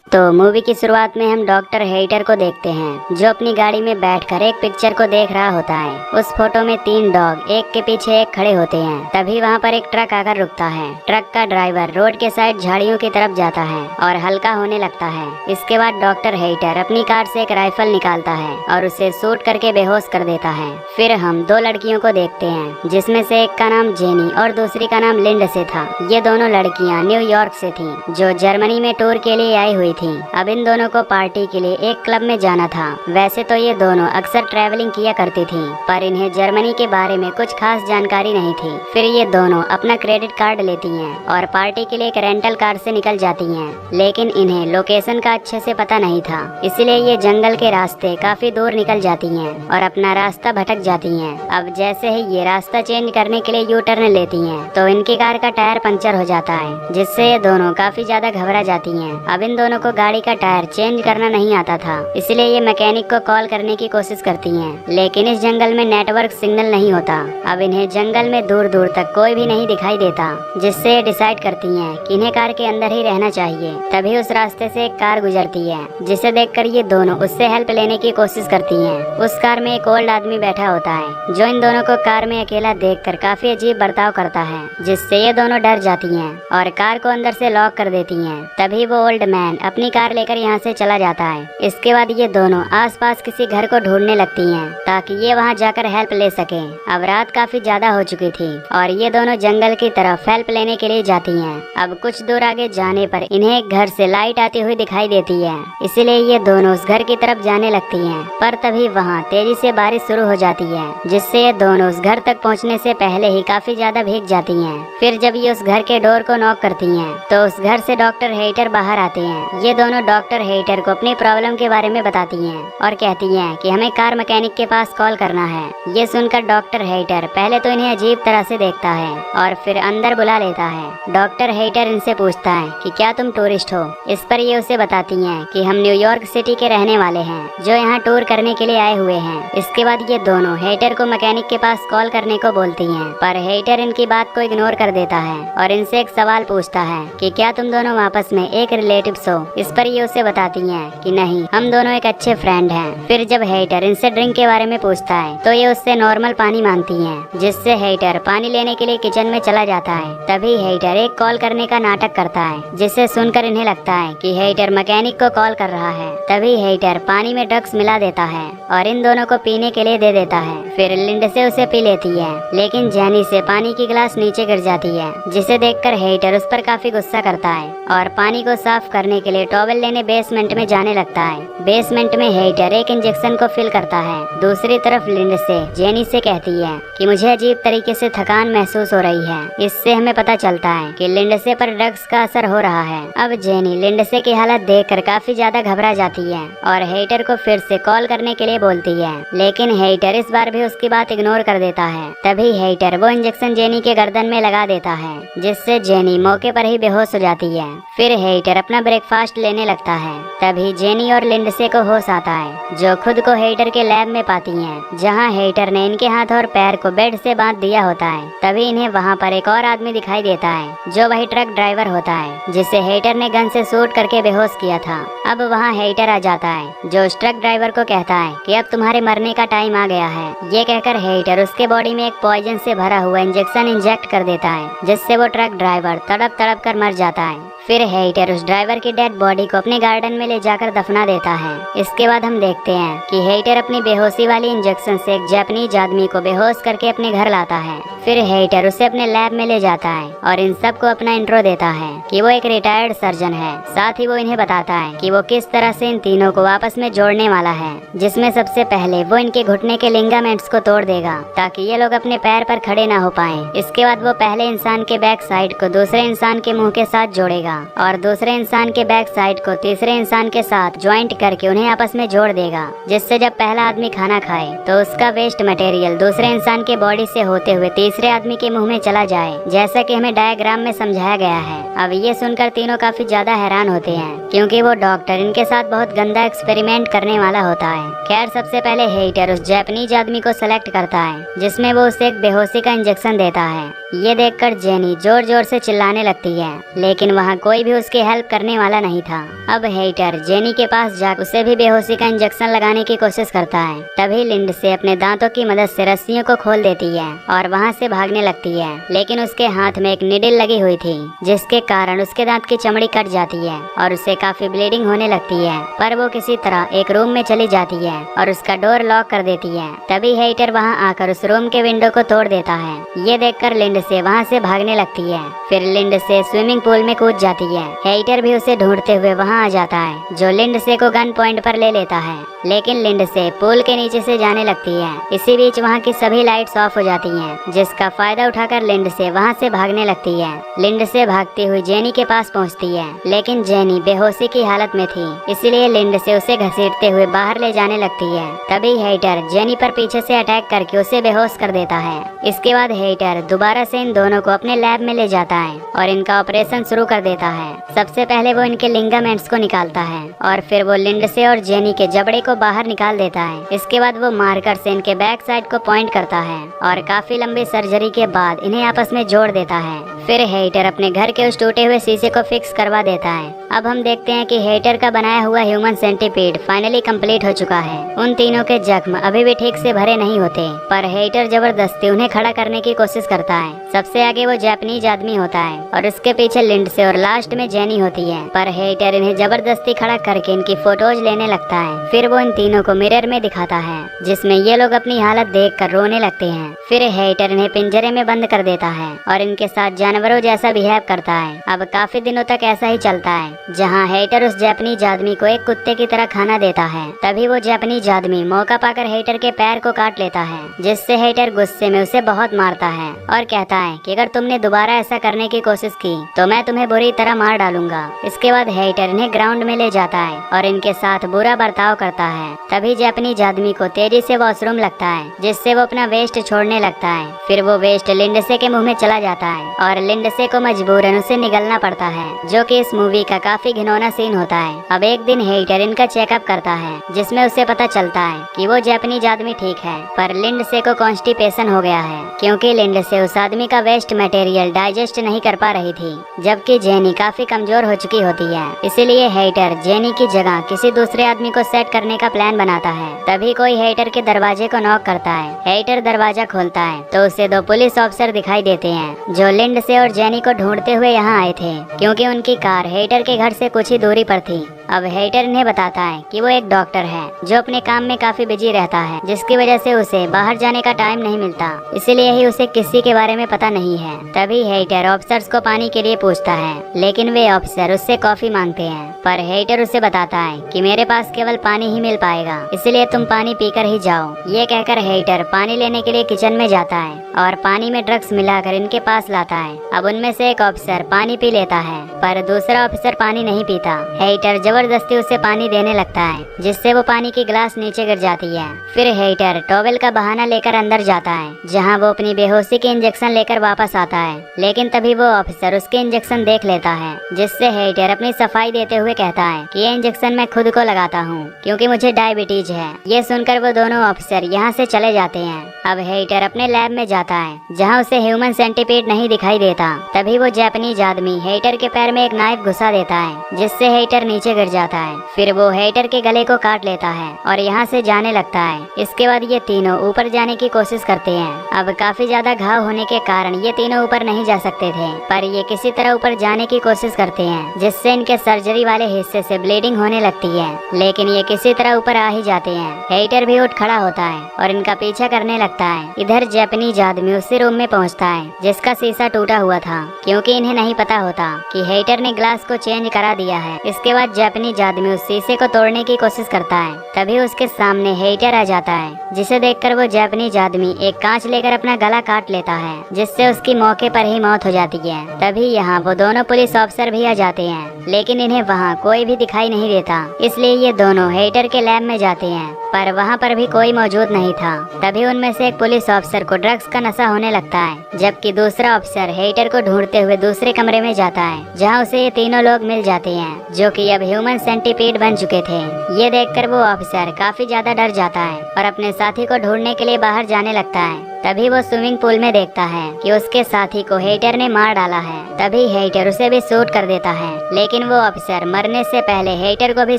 तो मूवी की शुरुआत में हम डॉक्टर हेइटर को देखते हैं जो अपनी गाड़ी में बैठकर एक पिक्चर को देख रहा होता है। उस फोटो में 3 डॉग एक के पीछे एक खड़े होते हैं। तभी वहाँ पर एक ट्रक आकर रुकता है। ट्रक का ड्राइवर रोड के साइड झाड़ियों की तरफ जाता है और हल्का होने लगता है। इसके बाद डॉक्टर हेइटर अपनी कार से एक राइफल निकालता है और उसे शूट करके बेहोश कर देता है। फिर हम 2 लड़कियों को देखते हैं जिसमें से एक का नाम जेनी और दूसरी का नाम लिंडसे था। ये दोनों लड़कियाँ न्यूयॉर्क से थी जो जर्मनी में टूर के लिए आई हुई थी। अब इन दोनों को पार्टी के लिए एक क्लब में जाना था। वैसे तो ये दोनों अक्सर ट्रैवलिंग किया करती थी पर इन्हें जर्मनी के बारे में कुछ खास जानकारी नहीं थी। फिर ये दोनों अपना क्रेडिट कार्ड लेती हैं और पार्टी के लिए एक रेंटल कार से निकल जाती हैं। लेकिन इन्हें लोकेशन का अच्छे से पता नहीं था, इसलिए ये जंगल के रास्ते काफी दूर निकल जाती हैं और अपना रास्ता भटक जाती हैं। अब जैसे ही ये रास्ता चेंज करने के लिए यू टर्न लेती हैं तो इनकी कार का टायर पंचर हो जाता है, जिससे ये दोनों काफी ज्यादा घबरा जाती हैं। अब इन दोनों को गाड़ी का टायर चेंज करना नहीं आता था, इसलिए ये मैकेनिक को कॉल करने की कोशिश करती हैं। लेकिन इस जंगल में नेटवर्क सिग्नल नहीं होता। अब इन्हें जंगल में दूर दूर तक कोई भी नहीं दिखाई देता, जिससे ये डिसाइड करती हैं कि इन्हें कार के अंदर ही रहना चाहिए। तभी उस रास्ते से एक कार गुजरती है जिसे देखकर ये दोनों उससे हेल्प लेने की कोशिश करती हैं। उस कार में एक ओल्ड आदमी बैठा होता है जो इन दोनों को कार में अकेला देखकर काफी अजीब बर्ताव करता है, जिससे ये दोनों डर जाती हैं और कार को अंदर से लॉक कर देती हैं। तभी वो ओल्ड मैन अपनी कार लेकर यहाँ से चला जाता है। इसके बाद ये दोनों आसपास किसी घर को ढूंढने लगती हैं ताकि ये वहाँ जाकर हेल्प ले सके। अब रात काफी ज्यादा हो चुकी थी और ये दोनों जंगल की तरफ हेल्प लेने के लिए जाती हैं। अब कुछ दूर आगे जाने पर इन्हें एक घर से लाइट आती हुई दिखाई देती है, इसलिए ये दोनों उस घर की तरफ जाने लगती हैं। पर तभी वहाँ तेजी से बारिश शुरू हो जाती है, जिससे ये दोनों उस घर तक पहुँचने से पहले ही काफी ज्यादा भीग जाती हैं। फिर जब ये उस घर के डोर को नॉक करती हैं तो उस घर से डॉक्टर हेइटर बाहर आते हैं। ये दोनों डॉक्टर हेइटर को अपनी प्रॉब्लम के बारे में बताती हैं और कहती हैं कि हमें कार मैकेनिक के पास कॉल करना है। ये सुनकर डॉक्टर हेइटर पहले तो इन्हें अजीब तरह से देखता है और फिर अंदर बुला लेता है। डॉक्टर हेइटर इनसे पूछता है कि क्या तुम टूरिस्ट हो। इस पर ये उसे बताती हैं कि हम न्यूयॉर्क सिटी के रहने वाले हैं जो यहाँ टूर करने के लिए आए हुए हैं। इसके बाद ये दोनों हेइटर को मैकेनिक के पास कॉल करने को बोलती हैं, पर हेइटर इनकी बात को इग्नोर कर देता है और इनसे एक सवाल पूछता है कि क्या तुम दोनों आपस में एक रिलेटिव्स हो। इस पर ये उसे बताती हैं कि नहीं, हम दोनों एक अच्छे फ्रेंड हैं। फिर जब हेइटर इनसे ड्रिंक के बारे में पूछता है तो ये उससे नॉर्मल पानी मांगती हैं, जिससे हेइटर पानी लेने के लिए किचन में चला जाता है। तभी हेइटर एक कॉल करने का नाटक करता है, जिसे सुनकर इन्हें लगता है कि हेइटर मैकेनिक को कॉल कर रहा है। तभी हेइटर पानी में ड्रग्स मिला देता है और इन दोनों को पीने के लिए दे देता है। फिर लिंडसे उसे पी लेती है, लेकिन जेनी से पानी की गिलास नीचे गिर जाती है, जिसे देखकर हेइटर उस पर काफी गुस्सा करता है और पानी को साफ करने के लिए टॉवल लेने बेसमेंट में जाने लगता है। बेसमेंट में हेइटर एक इंजेक्शन को फिल करता है। दूसरी तरफ लिंडसे जेनी से कहती है कि मुझे अजीब तरीके से थकान महसूस हो रही है। इससे हमें पता चलता है कि लिंडसे पर ड्रग्स का असर हो रहा है। अब जेनी लिंडसे की हालत देखकर काफी ज्यादा घबरा जाती है और हेइटर को फिर से कॉल करने के लिए बोलती है, लेकिन हेइटर इस बार भी उसकी बात इग्नोर कर देता है। तभी हेइटर वो इंजेक्शन जेनी के गर्दन में लगा देता है, जिससे जेनी मौके पर ही बेहोश हो जाती है। फिर हेइटर अपना ब्रेकफास्ट लेने लगता है। तभी जेनी और लिंडसे को होश आता है, जो खुद को हेइटर के लैब में पाती हैं, जहां हेइटर ने इनके हाथ और पैर को बेड से बांध दिया होता है। तभी इन्हें वहां पर एक और आदमी दिखाई देता है जो वही ट्रक ड्राइवर होता है जिसे हेइटर ने गन से शूट करके बेहोश किया था। अब वहां हेइटर आ जाता है जो उस ट्रक ड्राइवर को कहता है कि अब तुम्हारे मरने का टाइम आ गया है। ये कहकर हेइटर उसके बॉडी में एक पॉइजन से भरा हुआ इंजेक्शन इंजेक्ट कर देता है, जिससे वो ट्रक ड्राइवर तड़प तड़प कर मर जाता है। फिर हेइटर उस ड्राइवर की डेड बॉडी को अपने गार्डन में ले जाकर दफना देता है। इसके बाद हम देखते हैं कि हेइटर अपनी बेहोशी वाली इंजेक्शन से एक जापानीज आदमी को बेहोश करके अपने घर लाता है। फिर हेइटर उसे अपने लैब में ले जाता है और इन सबको अपना इंट्रो देता है कि वो एक रिटायर्ड सर्जन है। साथ ही वो इन्हें बताता है कि वो किस तरह से इन तीनों को आपस में जोड़ने वाला है, जिसमें सबसे पहले वो इनके घुटने के लिगामेंट्स को तोड़ देगा ताकि ये लोग अपने पैर पर खड़े ना हो पाए। इसके बाद वो पहले इंसान के बैक साइड को दूसरे इंसान के मुंह के साथ जोड़ेगा और दूसरे इंसान के बैक साइड को तीसरे इंसान के साथ ज्वाइंट करके उन्हें आपस में जोड़ देगा, जिससे जब पहला आदमी खाना खाए तो उसका वेस्ट मटेरियल दूसरे इंसान के बॉडी से होते हुए तीसरे आदमी के मुंह में चला जाए, जैसा कि हमें डायग्राम में समझाया गया है। अब ये सुनकर तीनों काफी ज्यादा हैरान होते हैं, क्योंकि वो डॉक्टर इनके साथ बहुत गंदा एक्सपेरिमेंट करने वाला होता है। खैर, सबसे पहले हेइटर उस जापानीज आदमी को सेलेक्ट करता है, जिसमें वो उसे एक बेहोशी का इंजेक्शन देता है ये देखकर जेनी जोर जोर से चिल्लाने लगती है, लेकिन वहाँ कोई भी उसकी हेल्प करने वाला नहीं था। अब हेटर जेनी के पास जाकर उसे भी बेहोशी का इंजेक्शन लगाने की कोशिश करता है। तभी लिंडसे अपने दांतों की मदद से रस्सियों को खोल देती है और वहाँ से भागने लगती है, लेकिन उसके हाथ में एक निडल लगी हुई थी, जिसके कारण उसके दांत की चमड़ी कट जाती है और उसे काफी ब्लीडिंग होने लगती है। पर वो किसी तरह एक रूम में चली जाती है और उसका डोर लॉक कर देती है। तभी हेटर वहाँ आकर उस रूम के विंडो को तोड़ देता है। ये देखकर लिंडसे वहाँ से भागने लगती है। फिर लिंडसे स्विमिंग पूल में कूद जाती है। हेटर भी उसे ढूंढते हुए वहाँ आ जाता है, जो लिंडसे को गन पॉइंट पर ले लेता है, लेकिन लिंडसे पूल के नीचे से जाने लगती है। इसी बीच वहाँ की सभी लाइट्स ऑफ हो जाती हैं, जिसका फायदा उठाकर लिंडसे वहाँ से भागने लगती है। लिंडसे भागती हुई जेनी के पास पहुँचती है, लेकिन जेनी बेहोशी की हालत में थी, इसलिए लिंडसे उसे घसीटते हुए बाहर ले जाने लगती है। तभी हेटर जेनी पर पीछे से अटैक करके उसे बेहोश कर देता है। इसके बाद हेटर दोबारा से इन दोनों को अपने लैब में ले जाता है और इनका ऑपरेशन शुरू कर देता है। सबसे पहले वो इनके लिंगामेंट्स को निकालता है और फिर वो लिंडसे और जेनी के जबड़े को बाहर निकाल देता है। इसके बाद वो मार्कर से इनके बैक साइड को पॉइंट करता है और काफी लंबी सर्जरी के बाद इन्हें आपस में जोड़ देता है। फिर हेटर अपने घर के उस टूटे हुए शीशे को फिक्स करवा देता है। अब हम देखते हैं कि हेटर का बनाया हुआ ह्यूमन सेंटीपीड फाइनली कंप्लीट हो चुका है। उन तीनों के जख्म अभी भी ठीक से भरे नहीं होते, पर हेटर जबरदस्ती उन्हें खड़ा करने की कोशिश करता है। सबसे आगे वो जापानीज आदमी होता है और उसके पीछे लिंडसे और लास्ट में जेनी होती है, पर हेटर इन्हें जबरदस्ती खड़ा करके इनकी फोटोज लेने लगता है। फिर वो इन तीनों को मिरर में दिखाता है, जिसमें ये लोग अपनी हालत देखकर रोने लगते हैं। फिर हेटर इन्हें पिंजरे में बंद कर देता है और इनके साथ जानवरों जैसा बिहेव करता है। अब काफी दिनों तक ऐसा ही चलता है, जहाँ हेटर उस जापानीज आदमी को एक कुत्ते की तरह खाना देता है। तभी वो जापानीज आदमी मौका पाकर हेटर के पैर को काट लेता है, जिससे हेटर गुस्से में उसे बहुत मारता है और कहता है कि अगर तुमने दोबारा ऐसा करने की कोशिश की तो मैं तुम्हें बुरी तरह मार डालूंगा। इसके बाद हेटर इन्हें ग्राउंड में ले जाता है और इनके साथ बुरा बर्ताव करता है। तभी जापानीज आदमी को तेजी से वॉशरूम लगता है, जिससे वो अपना वेस्ट छोड़ने लगता है। फिर वो वेस्ट लिंडसे के मुंह में चला जाता है और लिंडसे को मजबूरन उसे निगलना पड़ता है, जो कि इस मूवी का काफी घिनौना सीन होता है। अब एक दिन हेटर इनका चेकअप करता है, जिसमें उसे पता चलता है कि वो जापानीज आदमी ठीक है, पर लिंडसे को कॉन्स्टिपेशन हो गया है, क्योंकि लिंडसे उस आदमी का वेस्ट मटेरियल डाइजेस्ट नहीं कर पा रही थी, जबकि जेनी काफी कमजोर हो चुकी होती है। इसीलिए हेटर जेनी की जगह किसी दूसरे आदमी को सेट करने का प्लान बनाता है। तभी कोई हेटर के दरवाजे को नॉक करता है। हेटर दरवाजा खोलता है तो उसे दो पुलिस ऑफिसर दिखाई देते हैं, जो लिंडसे और जेनी को ढूंढते हुए यहाँ आए थे, क्योंकि उनकी कार हेटर के घर से कुछ ही दूरी पर थी। अब हेटर इन्हें बताता है कि वो एक डॉक्टर है, जो अपने काम में काफी बिजी रहता है, जिसकी वजह से उसे बाहर जाने का टाइम नहीं मिलता, इसलिए ही उसे किसी के बारे में पता नहीं है। तभी हेटर ऑफिसर्स को पानी के लिए पूछता है, लेकिन वे ऑफिसर उससे कॉफी मांगते हैं, पर हेटर उसे बताता है कि मेरे पास केवल पानी ही मिल पाएगा, इसलिए तुम पानी पीकर ही जाओ। ये कहकर हेटर पानी लेने के लिए किचन में जाता है और पानी में ड्रग्स मिलाकर इनके पास लाता है। अब उनमें से एक ऑफिसर पानी पी लेता है, पर दूसरा ऑफिसर पानी नहीं पीता। हेटर जबरदस्ती उसे पानी देने लगता है, जिससे वो पानी की गिलास नीचे गिर जाती है। फिर हेटर टॉवेल का बहाना लेकर अंदर जाता है, जहाँ वो अपनी बेहोशी के इंजेक्शन लेकर वापस आता है, लेकिन तभी वो ऑफिसर उसके इंजेक्शन देख लेता है, जिससे हेटर अपनी सफाई देते हुए कहता है कि ये इंजेक्शन मैं खुद को लगाता हूँ, क्योंकि मुझे डायबिटीज है। ये सुनकर वो दोनों ऑफिसर यहाँ से चले जाते हैं। अब हेटर अपने लैब में जाता है, जहाँ उसे ह्यूमन सेंटीपीड नहीं दिखाई देता। तभी वो जापानीज आदमी हेटर के पैर में एक नाइफ घुसा देता है, जिससे हेटर नीचे गिर जाता है। फिर वो हेटर के गले को काट लेता है और यहाँ से जाने लगता है। इसके बाद ये तीनों ऊपर जाने की कोशिश करते हैं। अब काफी ज्यादा घाव होने के कारण ये तीनों ऊपर नहीं जा सकते थे, पर ये किसी तरह ऊपर जाने की कोशिश करते हैं, जिससे इनके सर्जरी वाले हिस्से से ब्लीडिंग होने लगती है, लेकिन ये किसी तरह ऊपर आ ही जाते हैं। हेटर भी उठ खड़ा होता है और इनका पीछा करने लगता है। इधर जापानीज आदमी उसी रूम में पहुँचता है जिसका शीशा टूटा हुआ था, क्योंकि इन्हें नहीं पता होता कि हेटर ने ग्लास को चेंज करा दिया है। इसके बाद जापानीज आदमी उस शीशे को तोड़ने की कोशिश करता है। तभी उसके सामने हेटर आ जाता है, जिसे देखकर वो जापानीज आदमी एक कांच लेकर अपना गला काट लेता है, जिससे उसकी मौके पर ही मौत हो जाती है। तभी यहाँ वो दोनों पुलिस ऑफिसर भी आ जाते हैं, लेकिन इन्हें वहाँ कोई भी दिखाई नहीं देता, इसलिए ये दोनों हेटर के लैब में जाते हैं, पर वहाँ पर भी कोई मौजूद नहीं था। तभी उनमें से एक पुलिस ऑफिसर को ड्रग्स का नशा होने लगता है, जबकि दूसरा ऑफिसर हेटर को ढूंढते हुए दूसरे कमरे में जाता है, जहाँ उसे ये तीनों लोग मिल जाते हैं, जो कि अब ह्यूमन ह्यूमन सेंटीपीड बन चुके थे। ये देखकर वो ऑफिसर काफी ज्यादा डर जाता है और अपने साथी को ढूंढने के लिए बाहर जाने लगता है। तभी वो स्विमिंग पूल में देखता है कि उसके साथी को हेटर ने मार डाला है। तभी हेटर उसे भी शूट कर देता है, लेकिन वो ऑफिसर मरने से पहले हेटर को भी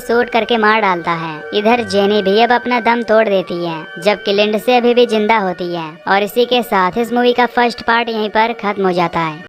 शूट करके मार डालता है। इधर जेनी भी अब अपना दम तोड़ देती है, जबकि लिंडसे अभी भी जिंदा होती है। और इसी के साथ इस मूवी का फर्स्ट पार्ट यहीं पर खत्म हो जाता है।